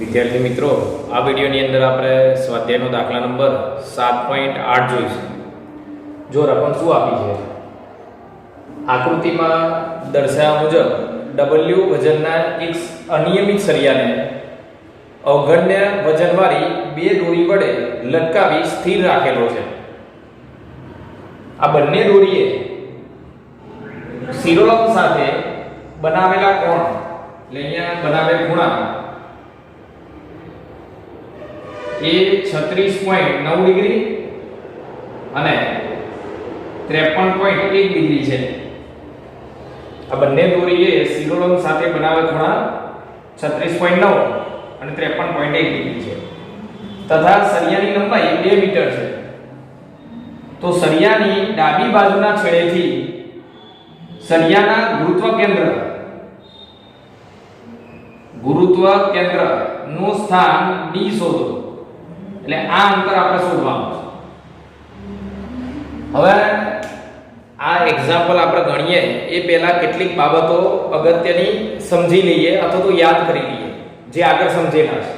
વિદ્યાર્થી મિત્રો, આ વિડીયોની અંદર આપણે સ્વાધ્યાયનો દાખલા નંબર 7.8 જોઈશું. જો રકમ શું આપી છે આકૃતિમાં દર્શાવ્યા મુજબ W વજનના એક અનિયમિત સળિયાને અવગણ્ય વજનવાળી બે દોરી વડે લટકાવી સ્થિર રાખેલો છે. આ બંને દોરીએ શિરોલંબ સાથે બનાવેલા કોણ એટલે અહીંયા બનાવેલ ખૂણા એ 36.9 ડિગ્રી અને 53.1 ડિગ્રી છે. આ બંને દોરીએ શિરોલંબ સાથે બનાવેલ ખૂણા 36.9 અને 53.1 ડિગ્રી છે તથા સળિયાની લંબાઈ 2 મીટર છે. તો સળિયાની ડાબી બાજુના છેડેથી સળિયાના ગુરુત્વ કેન્દ્ર નું સ્થાન D શોધો. એટલે આ અંતર આપણે શોધવાનું છે. હવે આ એક્ઝામ્પલ આપણે ગણીએ એ પહેલા કેટલીક બાબતો અગત્યની સમજી લઈએ અથવા તો યાદ કરી લઈએ જે આગળ સમજેલા છે.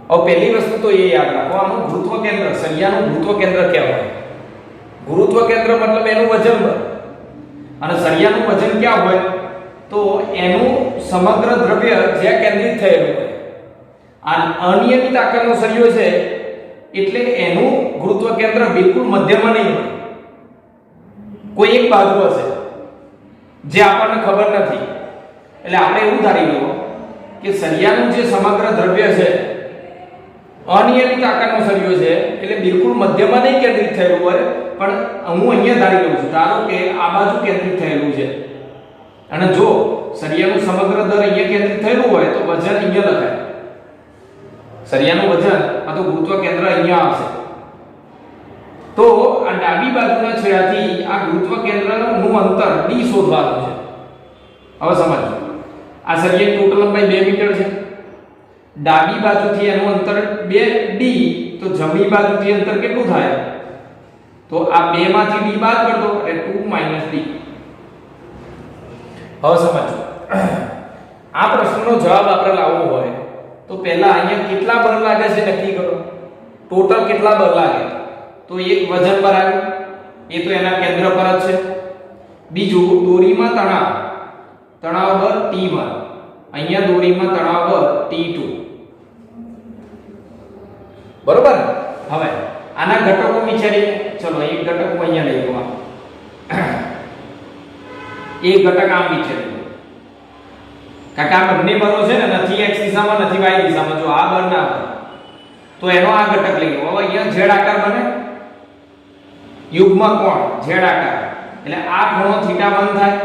હવે પહેલી વસ્તુ તો એ યાદ રાખો, આનું ગુરુત્વ કેન્દ્ર, સળિયાનું ગુરુત્વ કેન્દ્ર કહેવાય. ગુરુત્વ કેન્દ્ર મતલબ એનું વજન બળ, અને સળિયાનું વજન ક્યાં હોય તો એનું સમગ્ર દ્રવ્ય જ્યાં કેન્દ્રિત થયેલું હોય. આ અનિયમિત આકારનો સળિયો છે એટલે એનું ગુરુત્વ કેન્દ્ર બિલકુલ મધ્યમાં નહીં હોય, કોઈ એક બાજુ હશે જે આપણને ખબર નથી. એટલે આપણે એવું ધારી લો કે સળિયાનું જે સમગ્ર દ્રવ્ય છે અનિયમિત આકારનો સળિયો છે એટલે બિલકુલ મધ્યમાં નહીં કેન્દ્રિત થયેલું હોય, પણ હું અહીંયા ધારી લઉં છું. ધારો કે આ બાજુ કેન્દ્રિત થયેલું છે અને જો સળિયાનું સમગ્ર દર અહીંયા કેન્દ્રિત થયેલું હોય તો વજન અહીંયા લખાય. સળિયાનું વજન આ તો ગુરુત્વ કેન્દ્ર અહીંયા આવશે. તો આ ડાબી બાજુના છેડાથી આ ગુરુત્વ કેન્દ્રનું અંતર D શોધવાનું છે. હવે સમજો, આ સળિયાની ટોટલ લંબાઈ 2 મીટર છે. ડાબી બાજુથી એનું અંતર 2D, તો જમણી બાજુથી અંતર કેટલું થાય તો આ 2 માંથી D બાદ કરી દો એટલે 2 - D. હવે સમજો, આ પ્રશ્નનો જવાબ આપણે લાવવો હોય તો પહેલા અહીંયા કેટલા બળ લાગે છે નક્કી કરો. ટોટલ કેટલા બળ લાગે તો એક વજન પર આવ્યું, એ તો એના કેન્દ્ર પર જ છે. બીજું દોરીમાં તણાવ બળ T1, અહીંયા દોરીમાં તણાવ બળ T2. બરોબર. હવે આના ઘટકો વિચારીએ. ચલો એક ઘટક હું અહીંયા લઈ લઉં. એક ઘટક આમ વિચારીએ, કારણ કે આ બંને બળો છે ને, નથી x દિશામાં નથી y દિશામાં. જો આ બળ ના હોય તો એનો આ ઘટક લઈ લો. હવે અહીંયા z આકાર બને, યુગ્મ કોણ z આકાર, એટલે આ ખૂણો θ1 થાય.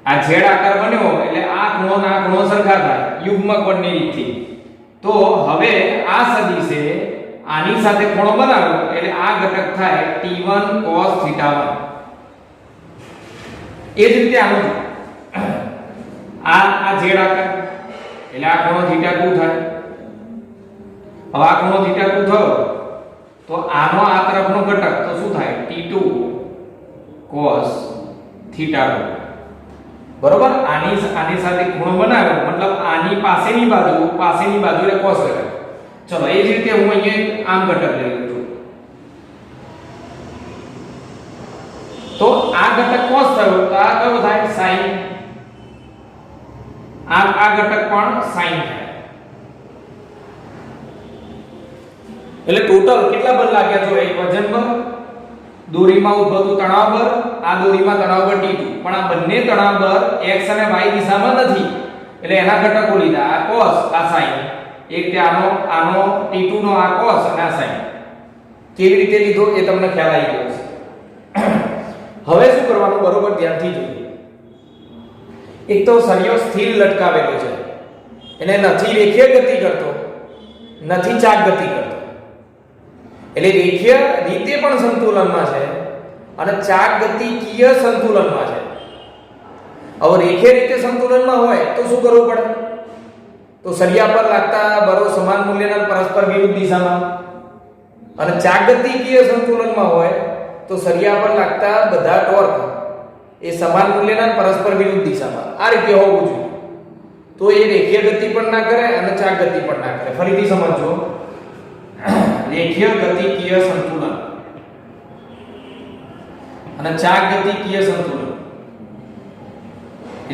આ z આકાર બન્યો એટલે આ ખૂણો ના ખૂણો સરખા થાય યુગ્મ કોણની રીતથી. તો હવે આ સદિશે આની સાથે ખૂણો બનાવ્યો એટલે આ ઘટક થાય T1 cos θ1. એ જ રીતે આનું આ z આકાર એટલે આ ખૂણો θ2 થાય. હવે આ ખૂણો θ2 થયો તો આનો આ તરફનો ઘટક તો શું થાય T2 cos θ2. બરોબર. આની સાથે ખૂણો બનાવ્યો મતલબ આની પાસેની બાજુ એટલે cos ઘટક. ચલો એ જ રીતે હું અહીંયા આમ ઘટક લઈ લઉં છું. તો આ ઘટક cos થયો તો આ કયો થાય sin. આ ઘટક પણ sin થાય. એટલે ટોટલ કેટલા બળ લાગ્યા જો એક વજન બળ, દોરીમાં ઉદ્ભવતું તણાવ બળ, આ દોરીમાં તણાવ બળ T2. પણ આ બંને તણાવ બળ x અને y દિશામાં નથી એટલે એના ઘટકો લીધા, આ cos આ sin. એક તે આનો T2 નો આ cos અને આ sin. કેવી રીતે લીધો એ તમને ખ્યાલ આવી ગયો છે. હવે શું કરવાનું બરોબર ધ્યાનથી જોઈએ. એક તો સળિયો સ્થિર લટકાવેલો છે, એને નથી રેખીય ગતિ કરતો નથી ચાક ગતિ કરતો. એટલે રેખીય રીતે પણ સંતુલનમાં છે અને ચાક ગતિકીય સંતુલનમાં છે. હવે રેખીય રીતે સંતુલનમાં હોય તો શું કરવું પડે તો સળિયા પર લાગતા બળો સમાન મૂલ્યના પરસ્પર વિરુદ્ધ દિશામાં, અને ચાક ગતિકીય સંતુલનમાં હોય તો સળિયા પર લાગતા બધા ટોર્ક એ સમાન મૂલ્યના પરસ્પર વિરુદ્ધ દિશામાં. આ રીતે હોવું જોઈએ. તો એ રેખીય ગતિ પણ ના કરે અને ચાક ગતિ પણ ના કરે. ફરીથી સમજો, રેખીય ગતિકીય સંતુલન અને ચાક ગતિકીય સંતુલન.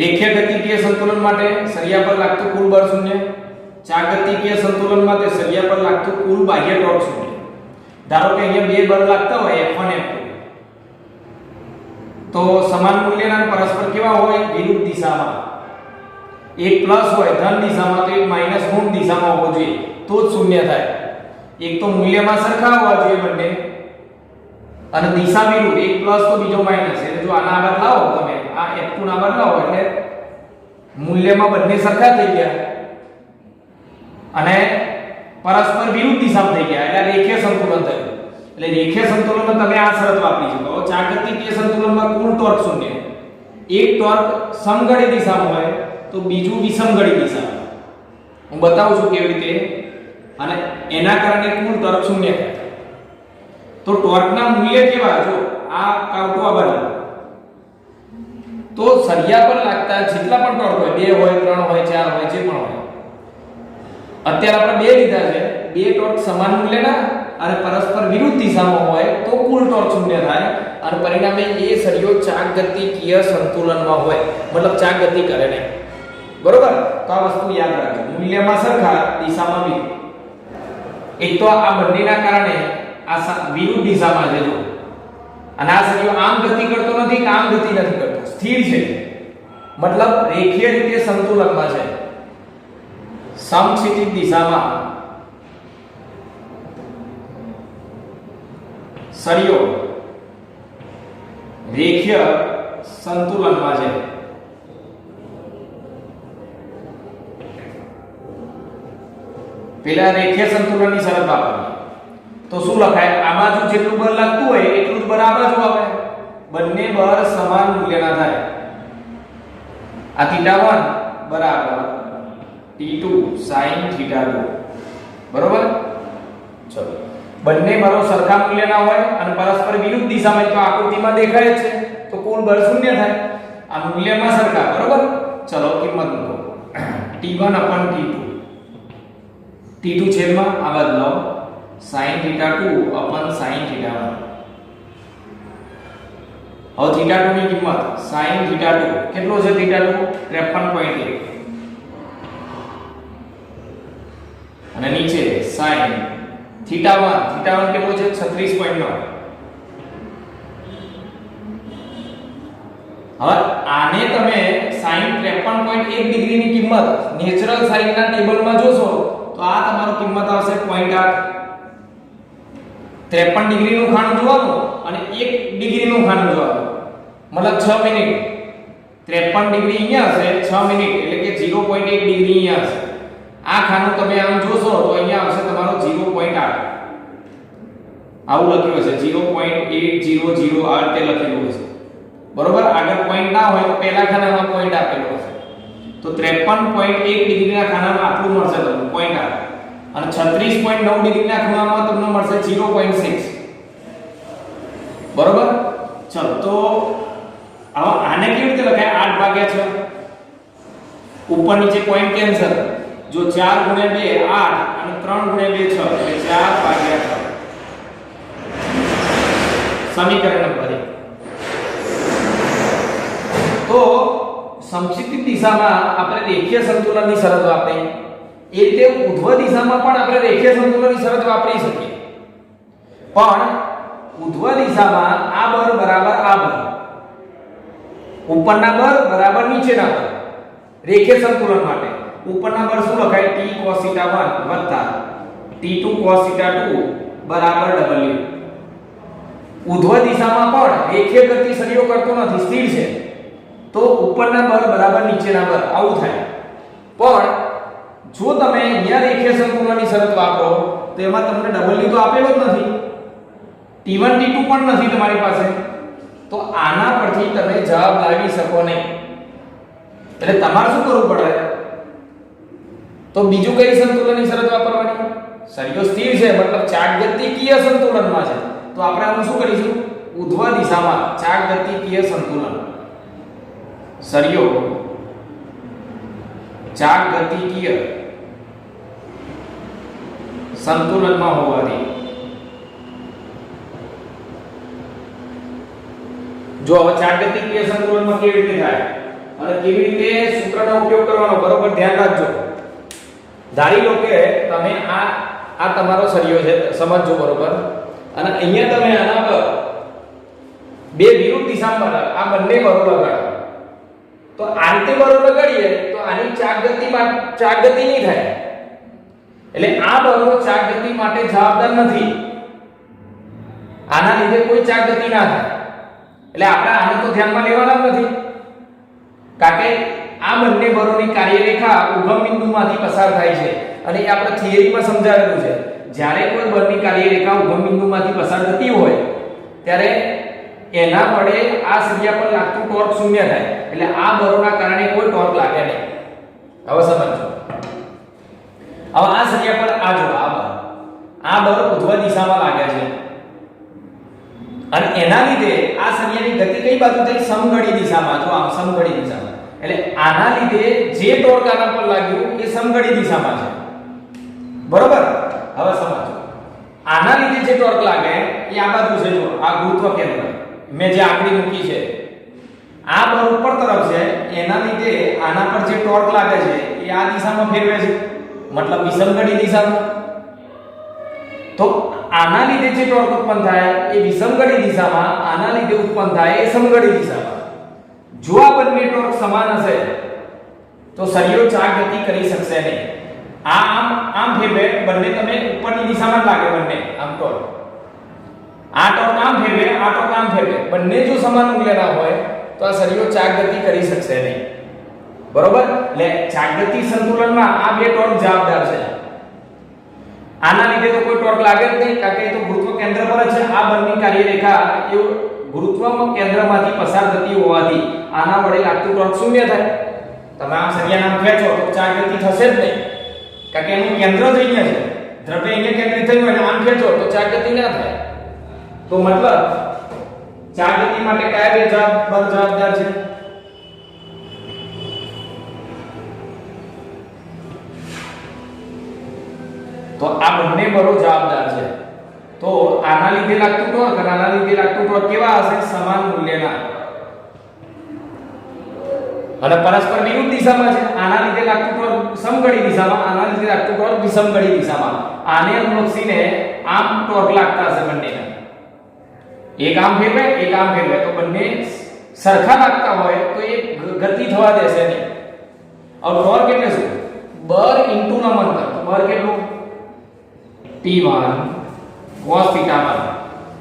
રેખીય ગતિકીય સંતુલન માટે સળિયા પર લાગતું કુલ બળ શૂન્ય, ચાક ગતિકીય સંતુલન માટે સળિયા પર લાગતું કુલ બાહ્ય ટોર્ક શૂન્ય. ધારો કે અહીંયા બે બળ લાગતા હોય F1 F2, તો સમાન મૂલ્યના પરસ્પર કેવા હોય? વિરુદ્ધ દિશામાં. એક પ્લસ હોય ધન દિશામાં તો એક માઈનસ ઋણ દિશામાં હોવો જોઈએ, તો જ શૂન્ય થાય. એક તો મૂલ્યમાં સરખા હોવા જોઈએ બંને, અને દિશા વિરુદ્ધ, એક પ્લસ તો બીજો માઈનસ. એટલે જો આના આગળ લાવો તમે, આ F2 ના આગળ લાવો એટલે મૂલ્યમાં બંને સરખા થઈ ગયા અને પરસ્પર વિરુદ્ધ દિશામાં થઈ ગયા, એટલે રેખીય સંતુલન થયું. એટલે રેખીય સંતુલનમાં તમે આ શરત વાપરી શકો. ચાક ગતિકીય સંતુલનમાં કુલ ટોર્ક શૂન્ય. એક ટોર્ક સમઘડી દિશામાં હોય તો બીજું વિષમઘડી દિશામાં. હું બતાવું છું કેવી રીતે, અને એના કારણે કુલ ટોર્ક શૂન્ય થાય. તો ટોર્કના મૂલ્ય કેવા? જો આ કાવતો આ બાજુ, તો સળિયા પર લાગતા જેટલા પણ ટોર્ક હોય, 2 હોય 3 હોય 4 હોય, જે પણ હોય, અત્યારે આપણે બે લીધા છે, બે ટોર્ક સમાન મૂલ્યના અને પરસ્પર વિરુદ્ધ દિશામાં હોય તો કુલ ટોર્ક શૂન્ય થાય, અને પરિણામે એ સળિયો ચાક ગતિકીય સંતુલનમાં હોય, મતલબ ચાક ગતિ કરે નહીં. બરોબર? તો આ વસ્તુ યાદ રાખજો, મૂલ્યમાં સરખા, દિશામાં વિરુદ્ધ. એક તો આ બંનેના કારણે આ વિરુદ્ધ દિશામાં છે જો, અને આ સળિયો આમ ગતિ કરતો નથી કે આમ ગતિ નથી કરતો, સ્થિર છે, મતલબ રેખીય રીતે સંતુલનમાં છે. સમક્ષિતિજ દિશામાં સળિયો રેખીય સંતુલનમાં છે. પેલા રેખીય સંતુલનની શરત વાપરીએ તો શું લખાય? આ બાજુ જેટલું બળ લાગતું હોય એટલું જ બળ આ બાજુ આવે, બંને બળ સમાન મૂલ્યના થાય. આ θ1 બરાબર T2 sin θ2. બરોબર? ચલો, બંને બળો સરખા મૂલ્યના હોય અને પરસ્પર વિરુદ્ધ દિશામાં, તો આકૃતિમાં દેખાય છે, તો કુલ બળ શૂન્ય થાય. આ મૂલ્યમાં સરખા. બરોબર? ચલો કિંમત મૂકો. T1 T2, T2 છેદમાં આ બાજુ લાવો, sin θ2 sin θ1. હવે θ2 ની કિંમત sin θ2 કેટલો છે? θ2 53.1, અને નીચે sin θ1 કેટલો છે? 36.9. હવે આને તમે sin 53.1 ડિગ્રીની કિંમત નેચરલ સાઈનના ટેબલમાં જોશો તો આ તમારો કિંમત આવશે 0.8. 53 ડિગ્રીનું ખાનું જોવાનું અને 1 ડિગ્રીનું ખાનું જોવાનું, મતલબ 6 મિનિટ. 53 ડિગ્રી અહીંયા હશે, 6 મિનિટ એટલે કે 0.1 ડિગ્રી અહીંયા હશે. આ ખાનું તમે આમ જોશો તો અહીંયા આવશે તમારો 0.8. આવું લખ્યું હશે, 0.800 આ રીતે લખેલું હશે. બરોબર? આગળ પોઈન્ટ ના હોય તો પહેલા ખાનામાં પોઈન્ટ આપેલો હશે. તો 53.1 ડિગ્રીના ખાનામાં આટલું મળશે તમને, 0.8, અને 36.9 ડિગ્રીના ખૂણામાં તમને મળશે 0.6. બરોબર? ચલો, તો હવે આને કેવી રીતે લખાય? 8/6. ઉપર નીચે પોઈન્ટ કેન્સલ. જો 4 × 2 8 અને 3 × 2 6 એટલે 4/6. સમીકરણ નંબર 1. તો સમક્ષિતિજ દિશામાં આપણે રેખીય સંતુલનની શરત વાપરી, એ રીતે ઉર્ધ્વ દિશામાં પણ આપણે રેખીય સંતુલનની શરત વાપરી શકીએ. પણ ઉર્ધ્વ દિશામાં આ બળ બરાબર આ બળ, ઉપરના બળ બરાબર નીચેના બળ. રેખીય સંતુલન માટે ઉપરના બળ શું લખાય? T cos θ1 T2 cos θ2 બરાબર W. ઉર્ધ્વ દિશામાં પણ રેખીય ગતિ સળિયો કરતો નથી, સ્થિર છે, તો ઉપરના બળ બરાબર નીચેના બળ, આવું થાય. પણ જો તમે અહીંયા રેખીય સંતુલનની શરત વાપરો તો એમાં તમને W તો આપેલો જ નથી, T1 T2 પણ નથી તમારી પાસે, તો આના પરથી તમે જવાબ લાવી શકો નહીં. એટલે તમારે શું કરવું પડે? તો બીજું કઈ સંતુલનની શરત વાપરવાની? સળિયો સ્થિર છે, મતલબ ચાક ગતિકીય સંતુલનમાં છે, તો આપણે આનું શું કરીશું? ઉર્ધ્વ દિશામાં ચાક ગતિકીય સંતુલન, સળિયો જાગતિકીય સંતુલનમાં હોવાથી જો હવે જાગતિકીય સંતુલનમાં કેવી રીતે થાય અને કેવી રીતે સૂત્રનો ઉપયોગ કરવાનો બરોબર ધ્યાન રાખજો. ધારી લો કે તમે આ તમારો સળિયો છે સમજજો બરોબર અને અહીંયા તમે આના પર બે વિરુદ્ધ દિશામાં આ બંને બરો લગાડો તો આ રીતે બરો લગાડીએ તો આની ચાકગતિ નહીં થાય એટલે આ બરો ચાકગતિ માટે જવાબદાર નથી. આના લીધે કોઈ ચાકગતિ ના થાય એટલે આપણે આને તો ધ્યાનમાં લેવાના નથી કારણ કે આ બંને બરોની કાર્યરેખા ઉગમ બિંદુમાંથી પસાર થાય છે અને એ આપણે થિયરીમાં સમજાવેલું છે. જ્યારે કોઈ બળની કાર્યરેખા ઉગમ બિંદુમાંથી પસાર થતી હોય ત્યારે એના વડે આ સળિયા પર લાગતું ટોર્ક શૂન્ય થાય એટલે આ બળોના કારણે કોઈ ટોર્ક લાગે નહીં. હવે સમજો. હવે આ સળિયા પર આ જો આ બળ ઉધ્વ દિશામાં લાગે છે અને એના લીધે આ સળિયાની ગતિ કઈ બાજુ થઈ? સમઘડી દિશામાં. જો આમ સમઘડી દિશામાં એટલે આના લીધે જે ટોર્ક આના પર લાગ્યું એ સમઘડી દિશામાં છે બરોબર. હવે સમજો આના લીધે જે ટોર્ક લાગે એ આ બાજુ છે. જો આ ગુરુત્વ કેન્દ્ર મેં જે આંકડી મૂકી છે આ બળ ઉપર તરફ છે એના લીધે આના પર જે ટોર્ક લાગે છે એ આ દિશામાં ફેરવે છે મતલબ વિષમઘડી દિશામાં. તો આના લીધે જે ટોર્ક ઉત્પન્ન થાય એ વિષમઘડી દિશામાં, આના લીધે ઉત્પન્ન થાય એ સમઘડી દિશામાં. જો આ બંને ટોર્ક સમાન હશે તો સળિયો ચાકગતિ કરી શકશે નહીં. આમ ફેરવે બંને તમે ઉપરની દિશામાં લાગે બંને આમ ટોર્ક. આ ટોર્ક આમ ફેરવે, આ ટોર્ક આમ ફેરવે, બંને જો સમાન મૂલ્યના હોય તો આ સળિયો ચાકગતિ કરી શકશે નહીં બરોબર. એટલે ચાકગતિ સંતુલનમાં આ બે ટોર્ક જવાબદાર છે. આના લીધે તો કોઈ ટોર્ક લાગે જ નહીં કારણ કે એ તો ગુરુત્વ કેન્દ્ર પર જ છે. આ બળની કાર્યરેખા એ ગુરુત્વ કેન્દ્રમાંથી પસાર થતી હોવાથી આના વડે લાગતું ટોર્ક શૂન્ય થાય. તમે આમ સળિયાને આમ ખેંચો તો ચાકગતિ થશે જ નહીં કારણ કે એનું કેન્દ્ર જ અહીંયા છે. દ્રવ્ય અહીંયા કેન્દ્રિત થયું હોય અને આમ ખેંચો તો ચાકગતિ ના થાય. તો મતલબ ચાકગતિ માટે કયા બે જવાબદાર છે? તો આ બંને બળો જવાબદાર છે. તો આના લીધે લાગતું ટોર્ક અને આના લીધે લાગતું ટોર્ક કેવા હશે? સમાન મૂલ્યના અને પરસ્પર વિરુદ્ધ દિશામાં છે. આના લીધે લાગતું ટોર્ક સમઘડી દિશામાં, આના લીધે લાગતું ટોર્ક વિષમઘડી દિશામાં. આને અનુલક્ષીને આમ ટોર્ક લાગતા હશે બંનેને. એક આમ ફેરવે, એક આમ ફેરવે તો બંને સરખા લાગતા હોય તો એ ગતિ થવા દેશે નહીં. હવે ટોર્ક એટલે શું? બળ ઇન્ટુ લંબંતર. બળ કેટલું? T1 cos θ1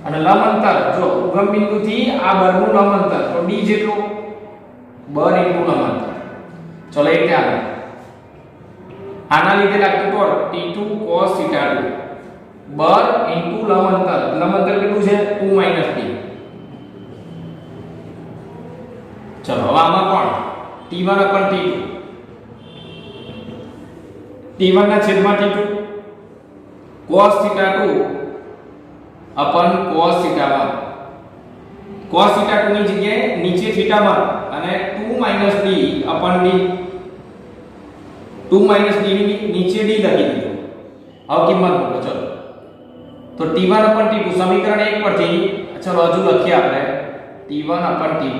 અને લંબંતર જો ઉગમ બિંદુથી આ બળનું લંબંતર તો d જેટલું બળ ઇન્ટુ લંબંતર. ચલો એક આગળ આના લીધે લાગતું ટોર્ક T2 cos θ2 બળ ઇન્ટુ લંબંતર. લંબંતર કેટલું છે? 2 - d. ચલો હવે આમાં કોણ? T1 upon T2 T1 ના છેદમાં T2 cos θ2 upon cos θ1. cos θ2 ની જગ્યાએ નીચે θ1 અને 2 - d upon d. 2 - d ની નીચે d લખી દીધું. હવે કિંમત મૂકો. ચલો તો T1 upon T2 સમીકરણ 1 પરથી ચલો હજુ લખીએ આપણે T1 upon T2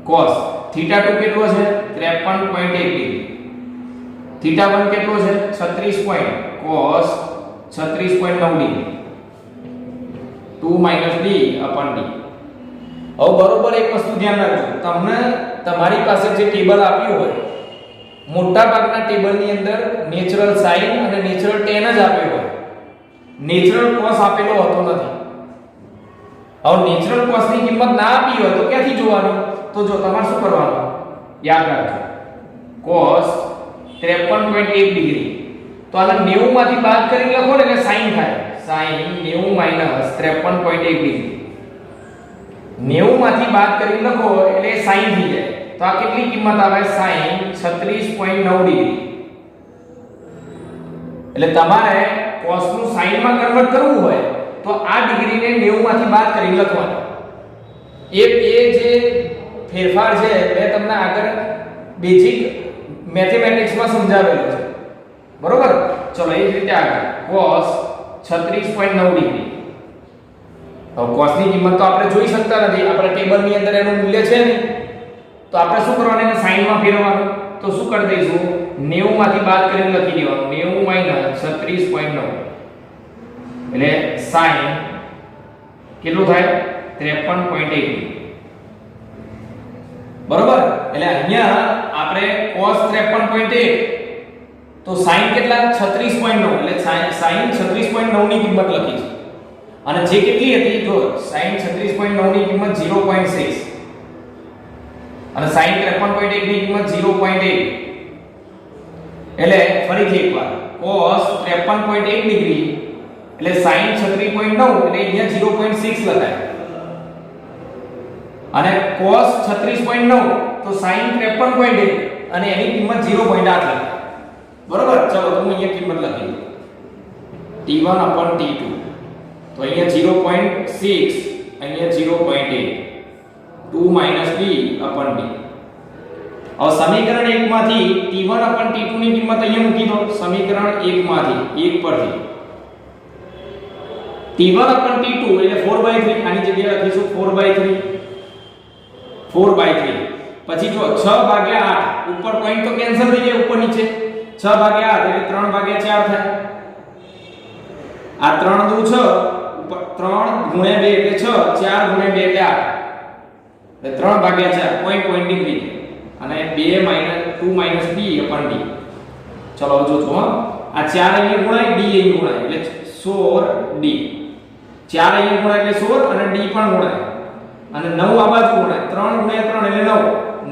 cos θ2 કેટલો છે? 53.1 ડિગ્રી. θ1 કેટલો છે? 36 cos 36.9 degree. 2 - d upon d. હવે બરોબર એક વસ્તુ ધ્યાન રાખજો. તમને તમારી પાસે જે ટેબલ આપ્યું હોય મોટા ભાગના ટેબલની અંદર નેચરલ sin અને નેચરલ tan જ આપ્યો હોય. નેચરલ cos આપેલો હોતો નથી. હવે નેચરલ cos ની કિંમત ના આપી હોય તો ક્યાંથી જોવાનું? તો જો તમારે શું કરવાનું યાદ રાખજો. cos 53.1 ડિગ્રી તો આને 90 માંથી બાદ કરી લખો ને એટલે sin થાય. sin 90 - 53.1 ડિગ્રી 90 માંથી બાદ કરી લખો એટલે sin થઈ જાય. તો આ કેટલી કિંમત આવે? sin 36.9 degree. એટલે તમારે cos નું sin માં કન્વર્ટ કરવું હોય તો આ ડિગ્રીને 90 માંથી બાદ કરી લખવાનું. એ જે ફેરફાર છે મેં તમને આગળ બેઝિક મેથેમેટિક્સમાં સમજાવેલું છે, બરોબર. ચલો એ જ રીતે આગળ cos 36.9 ડિગ્રી. હવે cos ની કિંમત તો આપણે જોઈ શકતા નથી, આપણે ટેબલની અંદર એનું મૂલ્ય છે ને, તો આપણે શું કરવાનું, એને sin માં ફેરવવાનું. તો શું કરી દઈશું, 90 માંથી બાદ કરીને લખી દેવાનું 90 - 36.9 એટલે sin કેટલું થાય 53.1. બરોબર. એટલે અહીંયા આપણે cos 53.1 તો sin કેટલા 36.9 એટલે sin 36.9 ની કિંમત લખી છે. અને જે કેટલી હતી જો sin 36.9 ની કિંમત 0.6 અને sin 53.1 ની કિંમત 0.8. એટલે ફરીથી એકવાર cos 53.1 ડિગ્રી એટલે sin 36.9 એટલે અહીંયા 0.6 લખાય. અને cos 36.9 તો sin 53.1 અને એની કિંમત 0.8 લખાય. બરોબર. ચલો તો હું અહીંયા કિંમત લખી દઉં t1/t2 તો અહીંયા 0.6 અહીંયા 0.8 2 - b/d. હવે સમીકરણ 1 માંથી t1/t2 ની કિંમત અહીંયા મૂકી દો. સમીકરણ 1 માંથી 1 પરથી t1/t2 એટલે 4/3 આની જગ્યાએ લખીશું 4/3 પછી જો 6/8 ઉપર પોઈન્ટ તો કેન્સલ થઈ જાય ઉપર નીચે 6/8 એટલે 3/4 થાય. આ 3 દુ 6 ઉપર 3 × 2 એટલે 6 4 × 2 એટલે 8 એટલે 3/4 પોઈન્ટ ડિગ્રી અને 2 - b/d. ચલો જોજો આ 4 અહીંયા ગુણાય d અહીંયા ગુણાય એટલે 16d. 4 અહીંયા ગુણાય એટલે 16 અને d પણ ગુણાય અને 9 આ બાજુ ગુણાય 3 × 3 એટલે 9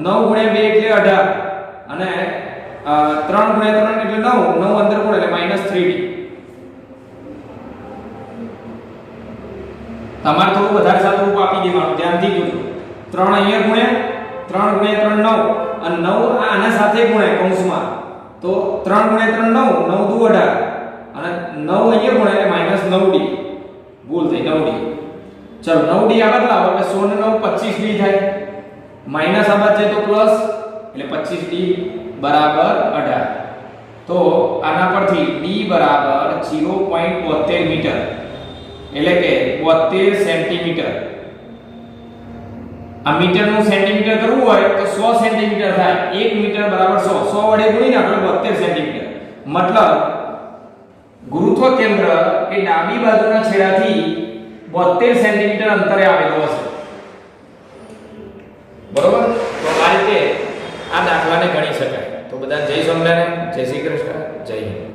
9 × 2 એટલે 18 અને 3 × 3 એટલે 9 9 અંદર ગુણાય એટલે -3d. તમારે થોડું વધારે સાદું રૂપ આપી દેવાનું, ધ્યાનથી જોજો. 3 અહીંયા ગુણ્યા 3 × 3 9 અને 9 આના સાથે ગુણાય કૌંસમાં તો 3 × 3 9 9 દુ 18 અને 9 અહીંયા ગુણાય એટલે -9d. ભૂલ થઈ 9d. ચલો 9d આ બદલાવો એટલે 16 ને 9 25d થાય. માઈનસ આ બાદ જાય તો પ્લસ એટલે 25d બરાબર 18. તો આના પરથી d બરાબર 0.72 મીટર એટલે કે 72 સેન્ટીમીટર. આ મીટરનું સેન્ટીમીટર કરવું હોય તો 100 સેન્ટીમીટર થાય. 1 મીટર બરાબર 100 100 વડે ગુણીને આપણે 72 સેન્ટીમીટર. મતલબ ગુરુત્વ કેન્દ્ર એ ડાબી બાજુના છેડાથી 72 સેન્ટીમીટર અંતરે આવેલો હશે. બરોબર. તો આ રીતે આ દાખલાને ગણી શકાય. તો બધા જય સ્વામિનારાયણ, જય શ્રી કૃષ્ણ, જય હિન્દ.